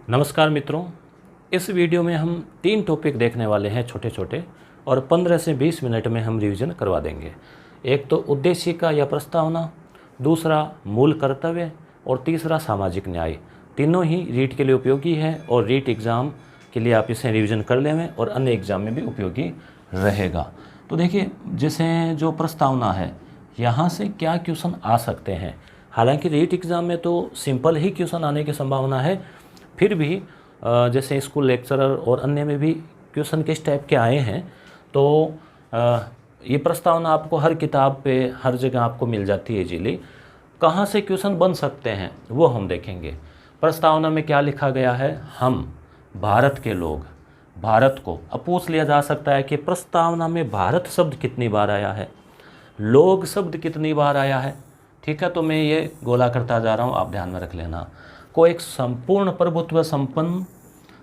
नमस्कार मित्रों, इस वीडियो में हम 3 टॉपिक देखने वाले हैं छोटे छोटे, और 15 से 20 मिनट में हम रिवीजन करवा देंगे। एक तो उद्देशिका या प्रस्तावना, दूसरा मूल कर्तव्य और तीसरा सामाजिक न्याय। तीनों ही रीट के लिए उपयोगी है और रीट एग्ज़ाम के लिए आप इसे रिवीजन कर लेंगे और अन्य एग्ज़ाम में भी उपयोगी रहेगा। तो देखिए, जैसे जो प्रस्तावना है, यहाँ से क्या क्वेश्चन आ सकते हैं। हालांकि रीट एग्ज़ाम में तो सिंपल ही क्वेश्चन आने की संभावना है, फिर भी जैसे स्कूल लेक्चरर और अन्य में भी क्वेश्चन किस टाइप के आए हैं, तो ये प्रस्तावना आपको हर किताब पे हर जगह आपको मिल जाती है इजीली। कहाँ से क्वेश्चन बन सकते हैं वो हम देखेंगे। प्रस्तावना में क्या लिखा गया है, हम भारत के लोग, भारत को अब पूछ लिया जा सकता है कि प्रस्तावना में भारत शब्द कितनी बार आया है, लोग शब्द कितनी बार आया है। ठीक है, तो मैं ये गोला करता जा रहा हूँ, आप ध्यान में रख लेना। को एक संपूर्ण प्रभुत्व संपन्न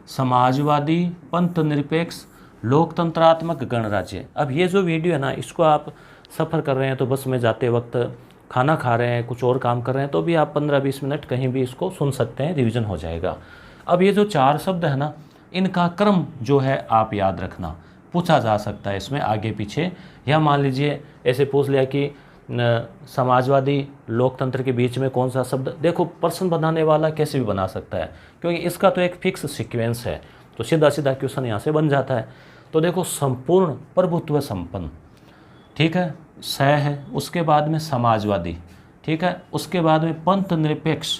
समाजवादी पंथ निरपेक्ष लोकतंत्रात्मक गणराज्य। अब ये जो वीडियो है ना, इसको आप सफ़र कर रहे हैं तो बस में जाते वक्त, खाना खा रहे हैं, कुछ और काम कर रहे हैं, तो भी आप 15-20 मिनट कहीं भी इसको सुन सकते हैं, रिवीजन हो जाएगा। अब ये जो 4 शब्द है ना, इनका क्रम जो है आप याद रखना। पूछा जा सकता है इसमें आगे पीछे, या मान लीजिए ऐसे पूछ लिया कि समाजवादी लोकतंत्र के बीच में कौन सा शब्द। देखो, प्रश्न बनाने वाला कैसे भी बना सकता है, क्योंकि इसका तो एक फिक्स सीक्वेंस है, तो सीधा सीधा क्वेश्चन यहाँ से बन जाता है। तो देखो, संपूर्ण प्रभुत्व संपन्न, ठीक है, स है, उसके बाद में समाजवादी, ठीक है, उसके बाद में पंथ निरपेक्ष,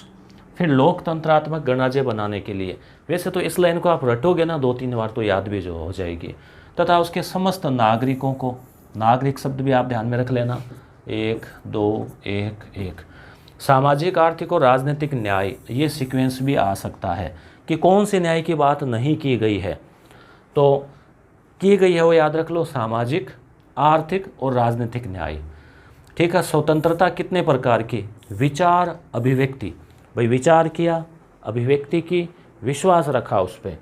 फिर लोकतंत्रात्मक गणराज्य बनाने के लिए। वैसे तो इस लाइन को आप रटोगे ना 2-3 बार तो याद भी जो हो जाएगी। तथा उसके समस्त नागरिकों को, नागरिक शब्द भी आप ध्यान में रख लेना, 1 2 1 1। सामाजिक आर्थिक और राजनीतिक न्याय, ये सीक्वेंस भी आ सकता है कि कौन से न्याय की बात नहीं की गई है, तो की गई है वो याद रख लो, सामाजिक आर्थिक और राजनीतिक न्याय। ठीक है, स्वतंत्रता कितने प्रकार की, विचार अभिव्यक्ति, भाई विचार किया, अभिव्यक्ति की, विश्वास रखा उस पर।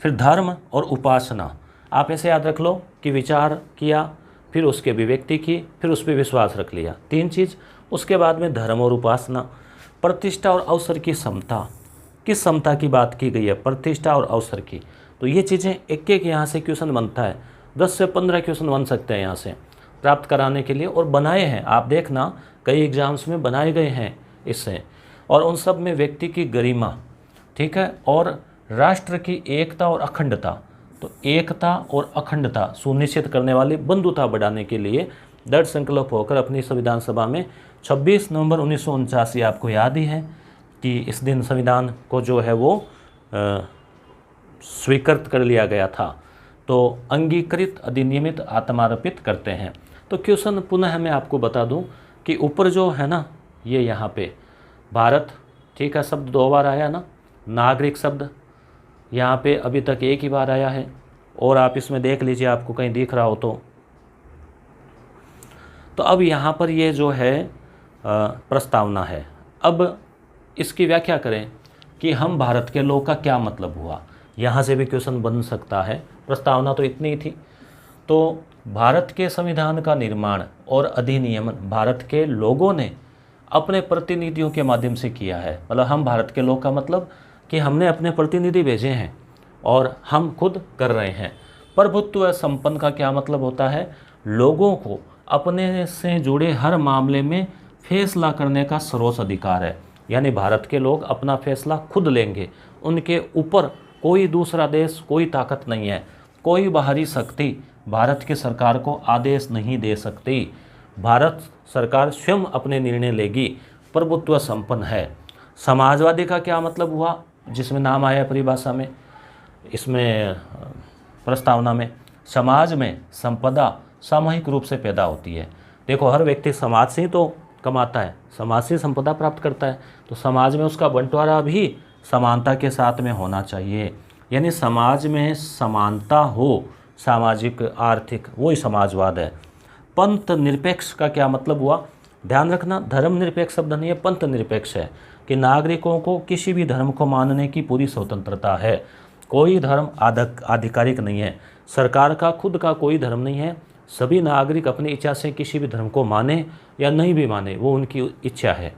फिर धर्म और उपासना, आप ऐसे याद रख लो कि विचार किया, फिर उसके अभिव्यक्ति की, फिर उस पर विश्वास रख लिया, 3 चीज़। उसके बाद में धर्म और उपासना। प्रतिष्ठा और अवसर की समता, किस समता की बात की गई है, प्रतिष्ठा और अवसर की। तो ये चीज़ें एक एक यहाँ से क्वेश्चन बनता है, 10 से 15 क्वेश्चन बन सकते हैं यहाँ से प्राप्त कराने के लिए, और बनाए हैं आप देखना, कई एग्जाम्स में बनाए गए हैं इससे। और उन सब में व्यक्ति की गरिमा, ठीक है, और राष्ट्र की एकता और अखंडता। तो एकता और अखंडता सुनिश्चित करने वाली बंधुता बढ़ाने के लिए दृढ़ संकल्प होकर अपनी संविधान सभा में 26 नवंबर 1949, आपको याद ही है कि इस दिन संविधान को जो है वो स्वीकृत कर लिया गया था। तो अंगीकृत अधिनियमित आत्मार्पित करते हैं। तो क्वेश्चन पुनः मैं आपको बता दूं कि ऊपर जो है ना, ये यहाँ पे भारत, ठीक है, शब्द 2 बार आया ना, नागरिक शब्द यहाँ पे अभी तक 1 ही बार आया है, और आप इसमें देख लीजिए, आपको कहीं दिख रहा हो तो अब यहाँ पर ये जो है प्रस्तावना है। अब इसकी व्याख्या करें कि हम भारत के लोग का क्या मतलब हुआ, यहाँ से भी क्वेश्चन बन सकता है। प्रस्तावना तो इतनी ही थी। तो भारत के संविधान का निर्माण और अधिनियमन भारत के लोगों ने अपने प्रतिनिधियों के माध्यम से किया है। मतलब हम भारत के लोग का मतलब कि हमने अपने प्रतिनिधि भेजे हैं और हम खुद कर रहे हैं। प्रभुत्व संपन्न का क्या मतलब होता है, लोगों को अपने से जुड़े हर मामले में फैसला करने का सर्वोच्च अधिकार है। यानी भारत के लोग अपना फैसला खुद लेंगे, उनके ऊपर कोई दूसरा देश, कोई ताकत नहीं है, कोई बाहरी शक्ति भारत की सरकार को आदेश नहीं दे सकती। भारत सरकार स्वयं अपने निर्णय लेगी, प्रभुत्व संपन्न है। समाजवादी का क्या मतलब हुआ, जिसमें नाम आया परिभाषा में, इसमें प्रस्तावना में, समाज में संपदा सामूहिक रूप से पैदा होती है। देखो, हर व्यक्ति समाज से ही तो कमाता है, समाज से संपदा प्राप्त करता है, तो समाज में उसका बंटवारा भी समानता के साथ में होना चाहिए। यानी समाज में समानता हो, सामाजिक आर्थिक, वही समाजवाद है। पंथ निरपेक्ष का क्या मतलब हुआ, ध्यान रखना, धर्म निरपेक्ष शब्द नहीं है, पंथ निरपेक्ष है कि नागरिकों को किसी भी धर्म को मानने की पूरी स्वतंत्रता है। कोई धर्म आधिकारिक नहीं है, सरकार का खुद का कोई धर्म नहीं है। सभी नागरिक अपनी इच्छा से किसी भी धर्म को माने या नहीं भी माने, वो उनकी इच्छा है।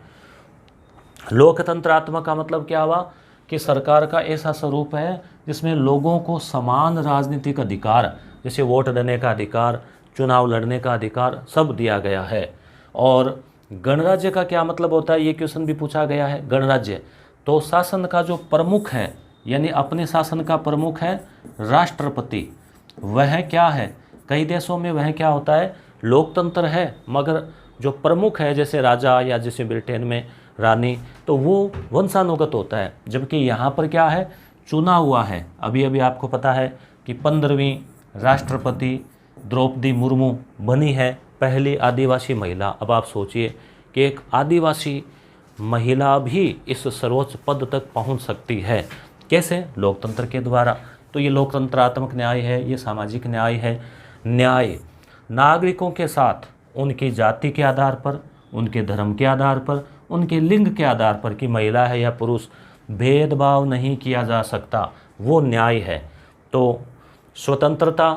लोकतंत्रात्मक का मतलब क्या हुआ कि सरकार का ऐसा स्वरूप है जिसमें लोगों को समान राजनीतिक अधिकार, जैसे वोट देने का अधिकार, चुनाव लड़ने का अधिकार, सब दिया गया है। और गणराज्य का क्या मतलब होता है, ये क्वेश्चन भी पूछा गया है। गणराज्य तो शासन का जो प्रमुख है, यानी अपने शासन का प्रमुख है राष्ट्रपति, वह क्या है, कई देशों में वह क्या होता है, लोकतंत्र है, मगर जो प्रमुख है जैसे राजा या जैसे ब्रिटेन में रानी, तो वो वंशानुगत होता है। जबकि यहाँ पर क्या है, चुना हुआ है। अभी अभी आपको पता है कि 15वीं राष्ट्रपति द्रौपदी मुर्मू बनी है, पहली आदिवासी महिला। अब आप सोचिए कि एक आदिवासी महिला भी इस सर्वोच्च पद तक पहुंच सकती है, कैसे, लोकतंत्र के द्वारा। तो ये लोकतंत्रात्मक न्याय है, ये सामाजिक न्याय है। न्याय नागरिकों के साथ उनकी जाति के आधार पर, उनके धर्म के आधार पर, उनके लिंग के आधार पर कि महिला है या पुरुष, भेदभाव नहीं किया जा सकता, वो न्याय है। तो स्वतंत्रता,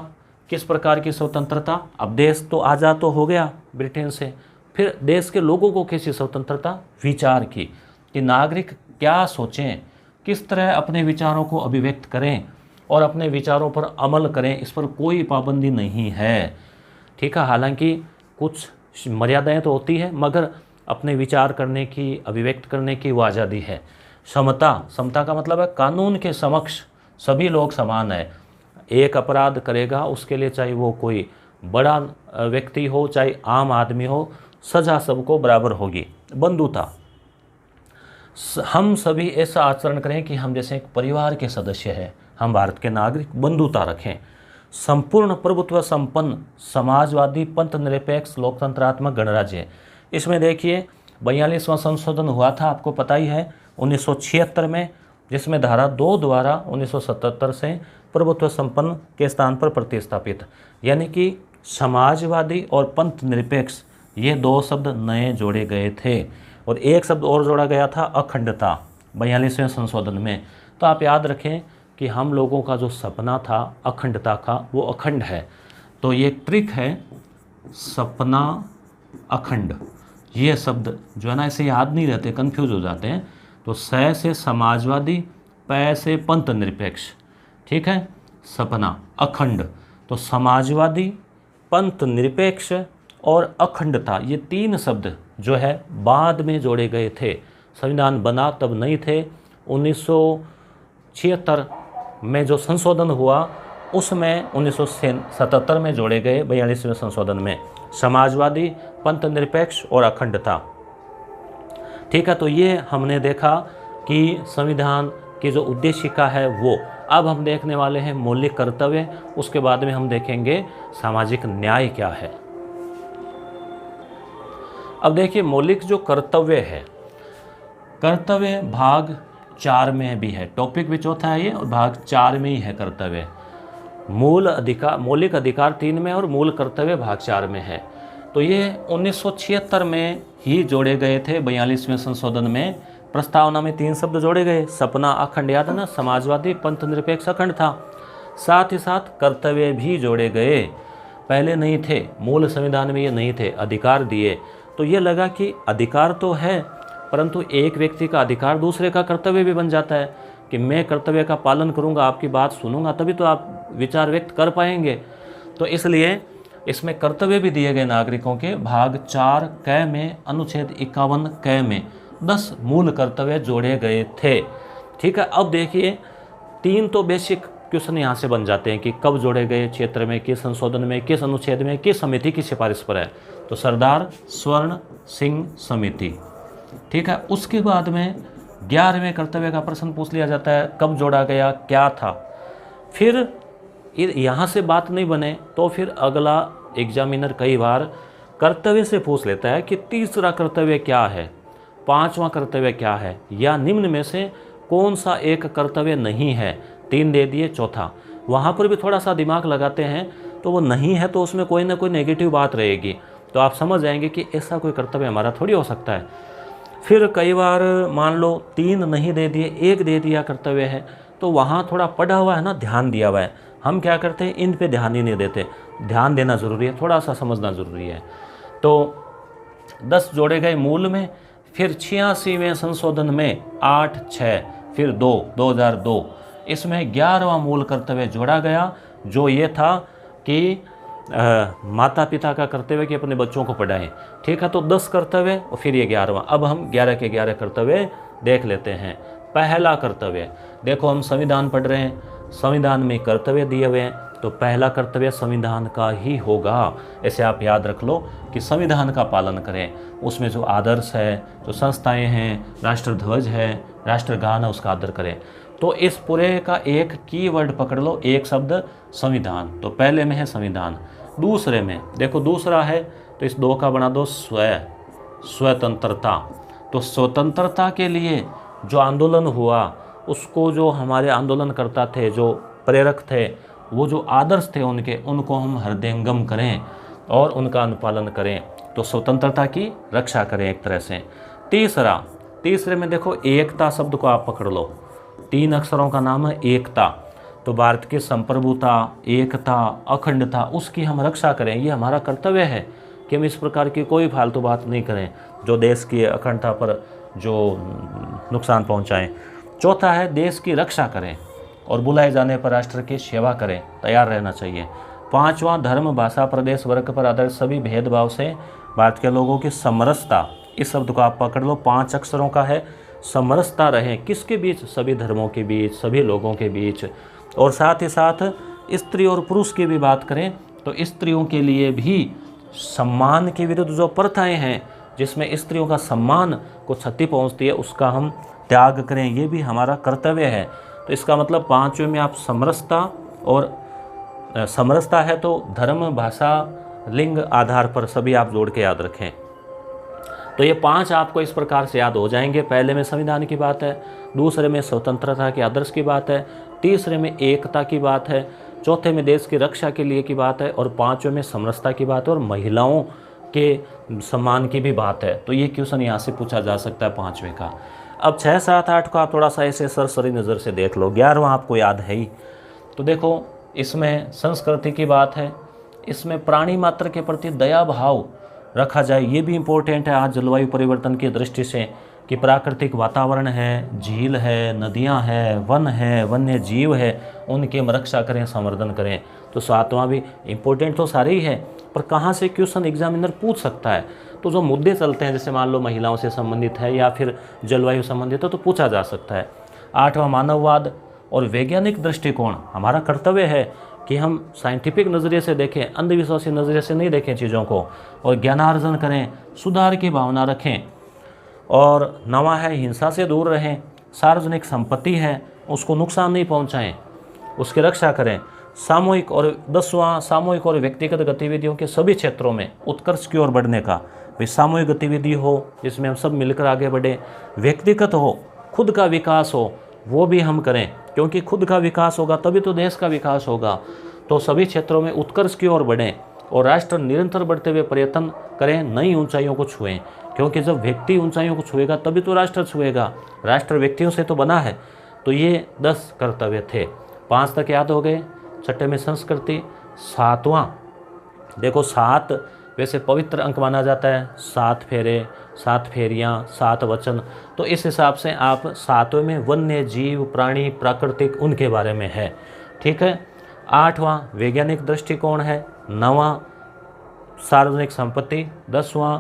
किस प्रकार की स्वतंत्रता, अब देश तो आज़ाद तो हो गया ब्रिटेन से, फिर देश के लोगों को कैसी स्वतंत्रता, विचार की, कि नागरिक क्या सोचें, किस तरह अपने विचारों को अभिव्यक्त करें और अपने विचारों पर अमल करें, इस पर कोई पाबंदी नहीं है। ठीक है, हालांकि कुछ मर्यादाएं तो होती है, मगर अपने विचार करने की, अभिव्यक्त करने की वो आज़ादी है। समता, समता का मतलब है कानून के समक्ष सभी लोग समान है। एक अपराध करेगा उसके लिए, चाहे वो कोई बड़ा व्यक्ति हो चाहे आम आदमी हो, सजा सबको बराबर होगी। बंधुता, हम सभी ऐसा आचरण करें कि हम जैसे एक परिवार के सदस्य हैं, हम भारत के नागरिक, बंधुता रखें। संपूर्ण प्रभुत्व संपन्न समाजवादी पंथ निरपेक्ष लोकतंत्रात्मक गणराज्य, इसमें देखिए 42वां संशोधन हुआ था, आपको पता ही है 1976 में, जिसमें धारा 2 द्वारा 1977 से प्रभुत्व संपन्न के स्थान पर प्रतिस्थापित, यानी कि समाजवादी और पंथ निरपेक्ष, ये 2 शब्द नए जोड़े गए थे। और एक शब्द और जोड़ा गया था, अखंडता, 42वें संशोधन में। तो आप याद रखें कि हम लोगों का जो सपना था अखंडता का, वो अखंड है। तो ये ट्रिक है, सपना अखंड, ये शब्द जो है ना, ऐसे याद नहीं रहते, कंफ्यूज हो जाते हैं। तो स से समाजवादी, प से पंथ निरपेक्ष, ठीक है, सपना अखंड। तो समाजवादी, पंथ निरपेक्ष और अखंडता, ये 3 शब्द जो है बाद में जोड़े गए थे। संविधान बना तब नहीं थे। 1976 में जो संशोधन हुआ उसमें 1977 में जोड़े गए 42वें संशोधन में, समाजवादी, पंथ निरपेक्ष और अखंडता। ठीक है, तो ये हमने देखा कि संविधान की जो उद्देशिका है वो। अब हम देखने वाले हैं मौलिक कर्तव्य, उसके बाद में हम देखेंगे सामाजिक न्याय क्या है। अब देखिए मौलिक जो कर्तव्य है, कर्तव्य भाग 4 में भी है, टॉपिक भी चौथा है ये, और भाग 4 में ही है कर्तव्य। मूल अधिकार, मौलिक अधिकार 3 में और मूल कर्तव्य भाग 4 में है। तो ये 1976 में ही जोड़े गए थे, 42वें संशोधन में। प्रस्तावना में 3 शब्द जोड़े गए, सपना अखंड, याद है ना, समाजवादी, पंथ निरपेक्ष अखंड था। साथ ही साथ कर्तव्य भी जोड़े गए, पहले नहीं थे, मूल संविधान में ये नहीं थे, अधिकार दिए। तो ये लगा कि अधिकार तो है, परंतु एक व्यक्ति का अधिकार दूसरे का कर्तव्य भी बन जाता है, कि मैं कर्तव्य का पालन करूंगा, आपकी बात सुनूंगा, तभी तो आप विचार व्यक्त कर पाएंगे। तो इसलिए इसमें कर्तव्य भी दिए गए नागरिकों के। भाग 4 क में, अनुच्छेद 51 क में 10 मूल कर्तव्य जोड़े गए थे। ठीक है, अब देखिए 3 तो बेसिक क्वेश्चन यहाँ से बन जाते हैं कि कब जोड़े गए, क्षेत्र में, किस संशोधन में, किस अनुच्छेद में, किस समिति की सिफारिश पर है। तो सरदार स्वर्ण सिंह समिति। ठीक है, उसके बाद में 11वें कर्तव्य का प्रश्न पूछ लिया जाता है, कब जोड़ा गया, क्या था। फिर यहाँ से बात नहीं बने तो फिर अगला एग्जामिनर कई बार कर्तव्य से पूछ लेता है कि तीसरा कर्तव्य क्या है, 5वां कर्तव्य क्या है, या निम्न में से कौन सा एक कर्तव्य नहीं है। 3 दे दिए, चौथा। वहाँ पर भी थोड़ा सा दिमाग लगाते हैं, तो वो नहीं है तो उसमें कोई ना कोई नेगेटिव बात रहेगी, तो आप समझ जाएंगे कि ऐसा कोई कर्तव्य हमारा थोड़ी हो सकता है। फिर कई बार मान लो 3 नहीं दे दिए, 1 दे दिया कर्तव्य है, तो वहाँ थोड़ा पढ़ा हुआ है ना, ध्यान दिया हुआ है। हम क्या करते हैं, इन पे ध्यान ही नहीं देते। ध्यान देना ज़रूरी है, थोड़ा सा समझना ज़रूरी है। तो 10 जोड़े गए मूल में। फिर 86वें संशोधन में 8, 6 फिर 2002 इसमें 11वां मूल कर्तव्य जोड़ा गया, जो ये था कि माता पिता का कर्तव्य कि अपने बच्चों को पढ़ाएं। ठीक है, तो 10 कर्तव्य और फिर ये 11वां। अब हम 11 के 11 कर्तव्य देख लेते हैं। पहला कर्तव्य, देखो हम संविधान पढ़ रहे हैं, संविधान में कर्तव्य दिए हुए हैं, तो पहला कर्तव्य संविधान का ही होगा। ऐसे आप याद रख लो कि संविधान का पालन करें, उसमें जो आदर्श है, जो संस्थाएं हैं, राष्ट्रध्वज है, राष्ट्रगान है, उसका आदर करें। तो इस पूरे का एक कीवर्ड पकड़ लो, एक शब्द संविधान। तो पहले में है संविधान। दूसरे में देखो, दूसरा है तो इस 2 का बना दो स्वतंत्रता। तो स्वतंत्रता के लिए जो आंदोलन हुआ, उसको जो हमारे आंदोलनकर्ता थे, जो प्रेरक थे, वो जो आदर्श थे उनके, उनको हम हृदयंगम करें और उनका अनुपालन करें। तो स्वतंत्रता की रक्षा करें एक तरह से। तीसरे में देखो, एकता शब्द को आप पकड़ लो। 3 अक्षरों का नाम है एकता। तो भारत की संप्रभुता, एकता, अखंडता, उसकी हम रक्षा करें। ये हमारा कर्तव्य है कि हम इस प्रकार की कोई फालतू बात नहीं करें जो देश की अखंडता पर जो नुकसान पहुंचाएं। चौथा है देश की रक्षा करें और बुलाए जाने पर राष्ट्र की सेवा करें, तैयार रहना चाहिए। 5वां, धर्म, भाषा, प्रदेश, वर्ग पर आधारित सभी भेदभाव से भारत के लोगों की समरसता। इस शब्द को आप पकड़ लो, 5 अक्षरों का है। समरसता रहे किसके बीच? सभी धर्मों के बीच, सभी लोगों के बीच। और साथ ही साथ स्त्री और पुरुष की भी बात करें तो स्त्रियों के लिए भी सम्मान के विरुद्ध जो प्रथाएं हैं, जिसमें स्त्रियों का सम्मान को क्षति पहुंचती है, उसका हम त्याग करें। ये भी हमारा कर्तव्य है। तो इसका मतलब 5वें में आप समरसता, और समरसता है तो धर्म, भाषा, लिंग आधार पर सभी आप जोड़ के याद रखें। तो ये 5 आपको इस प्रकार से याद हो जाएंगे। पहले में संविधान की बात है, दूसरे में स्वतंत्रता के आदर्श की बात है, तीसरे में एकता की बात है, चौथे में देश की रक्षा के लिए की बात है, और 5वें में समरसता की बात है और महिलाओं के सम्मान की भी बात है। तो ये क्वेश्चन यहाँ से पूछा जा सकता है 5वें का। अब 6, 7, 8 को आप थोड़ा सा ऐसे सरसरी नज़र से देख लो। 11वां आपको याद है ही। तो देखो, इसमें संस्कृति की बात है, इसमें प्राणी मात्र के प्रति दया भाव रखा जाए, ये भी इम्पोर्टेंट है आज जलवायु परिवर्तन की दृष्टि से, कि प्राकृतिक वातावरण है, झील है, नदियां हैं, वन है, वन्य जीव है, उनकी हम रक्षा करें, संवर्धन करें। तो 7वां भी इम्पोर्टेंट तो सारे ही है, पर कहाँ से क्वेश्चन एग्जामिनर पूछ सकता है। तो जो मुद्दे चलते हैं, जैसे मान लो महिलाओं से संबंधित है या फिर जलवायु संबंधित है, तो पूछा जा सकता है। 8वां मानववाद और वैज्ञानिक दृष्टिकोण। हमारा कर्तव्य है कि हम साइंटिफिक नज़रिए से देखें, अंधविश्वासी नज़रिए से नहीं देखें चीज़ों को, और ज्ञानार्जन करें, सुधार की भावना रखें। और 9वां है हिंसा से दूर रहें, सार्वजनिक संपत्ति है उसको नुकसान नहीं पहुंचाएं, उसकी रक्षा करें। सामूहिक और 10वां, सामूहिक और व्यक्तिगत गतिविधियों के सभी क्षेत्रों में उत्कर्ष की ओर बढ़ने का। भाई सामूहिक गतिविधि हो जिसमें हम सब मिलकर आगे बढ़ें, व्यक्तिगत हो, खुद का विकास हो, वो भी हम करें, क्योंकि खुद का विकास होगा तभी तो देश का विकास होगा। तो सभी क्षेत्रों में उत्कर्ष की ओर बढ़ें और राष्ट्र निरंतर बढ़ते हुए प्रयत्न करें, नई ऊंचाइयों को छुएं, क्योंकि जब व्यक्ति ऊंचाइयों को छुएगा तभी तो राष्ट्र छुएगा। राष्ट्र व्यक्तियों से तो बना है। तो ये 10 कर्तव्य थे, 5 तक याद हो गए। छठे में संस्कृति। 7वां देखो, 7 वैसे पवित्र अंक माना जाता है, 7 फेरे, 7 फेरियाँ, 7 वचन। तो इस हिसाब से आप 7वें में वन्य जीव, प्राणी, प्राकृतिक, उनके बारे में है। ठीक है। 8वां वैज्ञानिक दृष्टिकोण है। 9वां सार्वजनिक संपत्ति। 10वां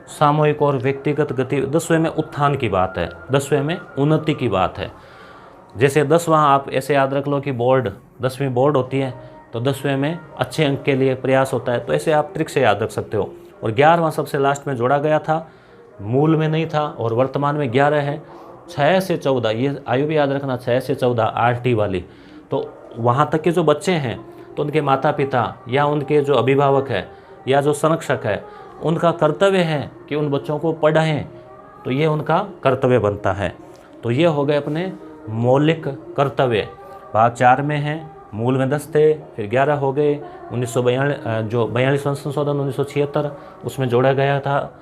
सामूहिक और व्यक्तिगत गति। 10वें में उत्थान की बात है, 10वें में उन्नति की बात है। जैसे 10वां आप ऐसे याद रख लो कि बोर्ड, 10वीं बोर्ड होती है, तो 10वें में अच्छे अंक के लिए प्रयास होता है, तो ऐसे आप ट्रिक से याद रख सकते हो। और 11वां सबसे लास्ट में जोड़ा गया था, मूल में नहीं था और वर्तमान में 11 है। 6 से 14 ये आयु भी याद रखना, 6 से 14 RT वाली। तो वहाँ तक के जो बच्चे हैं तो उनके माता पिता या उनके जो अभिभावक है या जो संरक्षक है, उनका कर्तव्य है कि उन बच्चों को पढ़ाएं। तो ये उनका कर्तव्य बनता है। तो ये हो गए अपने मौलिक कर्तव्य। भाग 4 में है, मूल में 10 थे, फिर 11 हो गए। 1942 जो 42वां संशोधन 1976 उसमें जोड़ा गया था,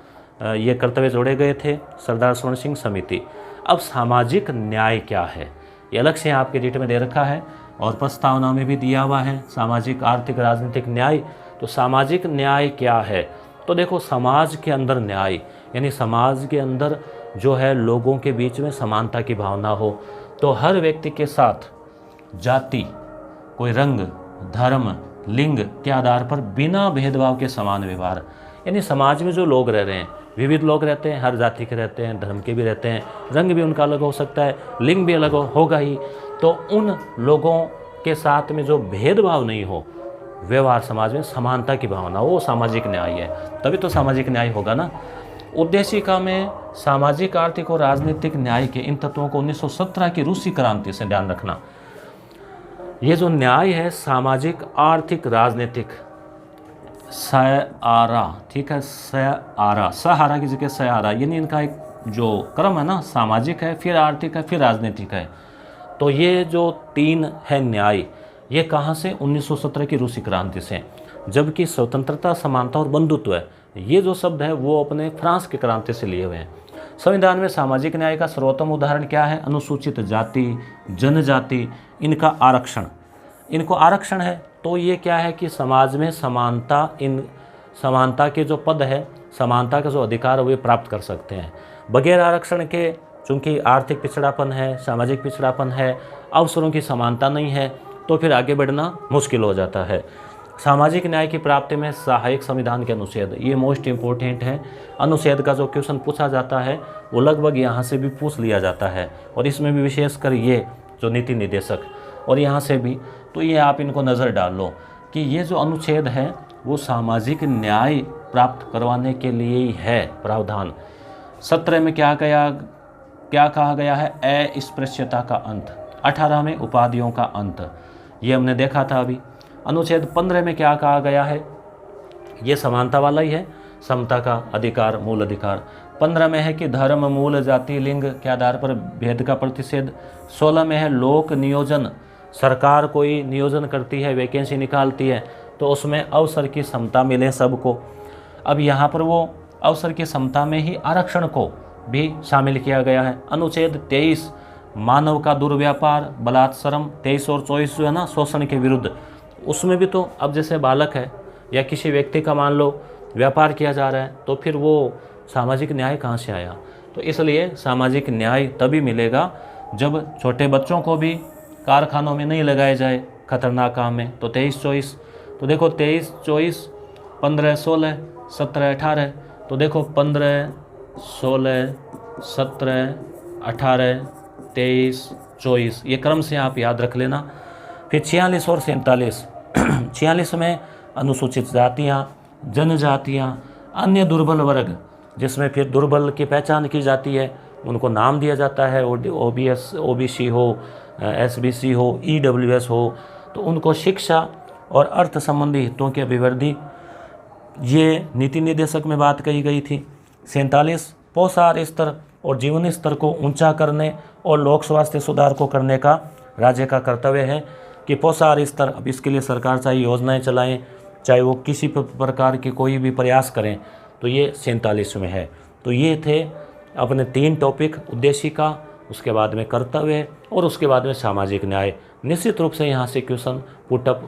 ये कर्तव्य जोड़े गए थे, सरदार स्वर्ण सिंह समिति। अब सामाजिक न्याय क्या है, ये अलग से आपके डिटेल में दे रखा है और प्रस्तावना में भी दिया हुआ है, सामाजिक, आर्थिक, राजनीतिक न्याय। तो सामाजिक न्याय क्या है? तो देखो, समाज के अंदर न्याय यानी समाज के अंदर जो है लोगों के बीच में समानता की भावना हो, तो हर व्यक्ति के साथ जाति, कोई रंग, धर्म, लिंग के आधार पर बिना भेदभाव के समान व्यवहार, यानी समाज में जो लोग रह रहे हैं, विविध लोग रहते हैं, हर जाति के रहते हैं, धर्म के भी रहते हैं, रंग भी उनका अलग हो सकता है, लिंग भी अलग होगा ही, तो उन लोगों के साथ में जो भेदभाव नहीं हो, व्यवहार, समाज में समानता की भावना, वो सामाजिक न्याय है। तभी तो सामाजिक न्याय होगा ना। उद्देशिका में सामाजिक, आर्थिक और राजनीतिक न्याय के इन तत्वों को 1917 की रूसी क्रांति से ध्यान रखना। ये जो न्याय है सामाजिक, आर्थिक, राजनीतिक, सहारा, ठीक है, सहारा की जगह सहारा, यानी इनका एक जो क्रम है ना, सामाजिक है, फिर आर्थिक है, फिर राजनीतिक है। तो ये जो तीन है न्याय, ये कहाँ से? 1917 की रूसी क्रांति से। जबकि स्वतंत्रता, समानता और बंधुत्व है, ये जो शब्द है वो अपने फ्रांस की क्रांति से लिए हुए हैं। संविधान में सामाजिक न्याय का सर्वोत्तम उदाहरण क्या है? अनुसूचित जाति, जनजाति, इनका आरक्षण, इनको आरक्षण है। तो ये क्या है कि समाज में समानता, इन समानता के जो पद है, समानता का जो अधिकार है, वे प्राप्त कर सकते हैं। बगैर आरक्षण के, चूँकि आर्थिक पिछड़ापन है, सामाजिक पिछड़ापन है, अवसरों की समानता नहीं है, तो फिर आगे बढ़ना मुश्किल हो जाता है। सामाजिक न्याय की प्राप्ति में सहायक संविधान के अनुच्छेद, ये मोस्ट इम्पोर्टेंट है। अनुच्छेद का जो क्वेश्चन पूछा जाता है वो लगभग यहाँ से भी पूछ लिया जाता है, और इसमें भी विशेषकर ये जो नीति निर्देशक, और यहाँ से भी, तो ये आप इनको नज़र डाल लो कि ये जो अनुच्छेद है वो सामाजिक न्याय प्राप्त करवाने के लिए ही है प्रावधान। 17 में क्या कहा गया है? अस्पृश्यता का अंत। 18 में उपाधियों का अंत, ये हमने देखा था अभी। अनुच्छेद 15 में क्या कहा गया है? ये समानता वाला ही है, समता का अधिकार, मूल अधिकार। 15 में है कि धर्म, मूल, जाति, लिंग के आधार पर भेद का प्रतिषेध। 16 में है लोक नियोजन, सरकार कोई नियोजन करती है, वैकेंसी निकालती है, तो उसमें अवसर की समता मिले सबको। अब यहाँ पर वो अवसर की समता में ही आरक्षण को भी शामिल किया गया है। अनुच्छेद 23 मानव का दुर्व्यापार, बलात्सरम, 23 और 24 जो है ना, शोषण के विरुद्ध, उसमें भी तो अब जैसे बालक है या किसी व्यक्ति का मान लो व्यापार किया जा रहा है, तो फिर वो सामाजिक न्याय कहाँ से आया? तो इसलिए सामाजिक न्याय तभी मिलेगा जब छोटे बच्चों को भी कारखानों में नहीं लगाया जाए खतरनाक काम में। तो 23-24, तो देखो 23-24, 15-16, 17-18, तो देखो 15-16, 17-18, 23-24, ये क्रम से आप याद रख लेना। फिर 46 और 47, 46 में अनुसूचित जातियाँ, जनजातियाँ, अन्य दुर्बल वर्ग, जिसमें फिर दुर्बल की पहचान की जाती है, उनको नाम दिया जाता है, OBC हो, SBC हो, EWS हो, तो उनको शिक्षा और अर्थ संबंधी हितों की अभिवृद्धि, ये नीति निर्देशक में बात कही गई थी। 47 पोषाहार स्तर और जीवन स्तर को ऊंचा करने और लोक स्वास्थ्य सुधार को करने का राज्य का कर्तव्य है कि पोषाहार स्तर, अब इसके लिए सरकार चाहे योजनाएं चलाएं, चाहे वो किसी प्रकार के कोई भी प्रयास करें, तो ये 47 में है। तो ये थे अपने 3 टॉपिक, उद्देशिका, उसके बाद में कर्तव्य और उसके बाद में सामाजिक न्याय। निश्चित रूप से यहाँ से क्वेश्चन पुटअप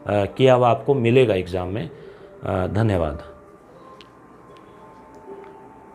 किया हुआ आपको मिलेगा एग्ज़ाम में। धन्यवाद।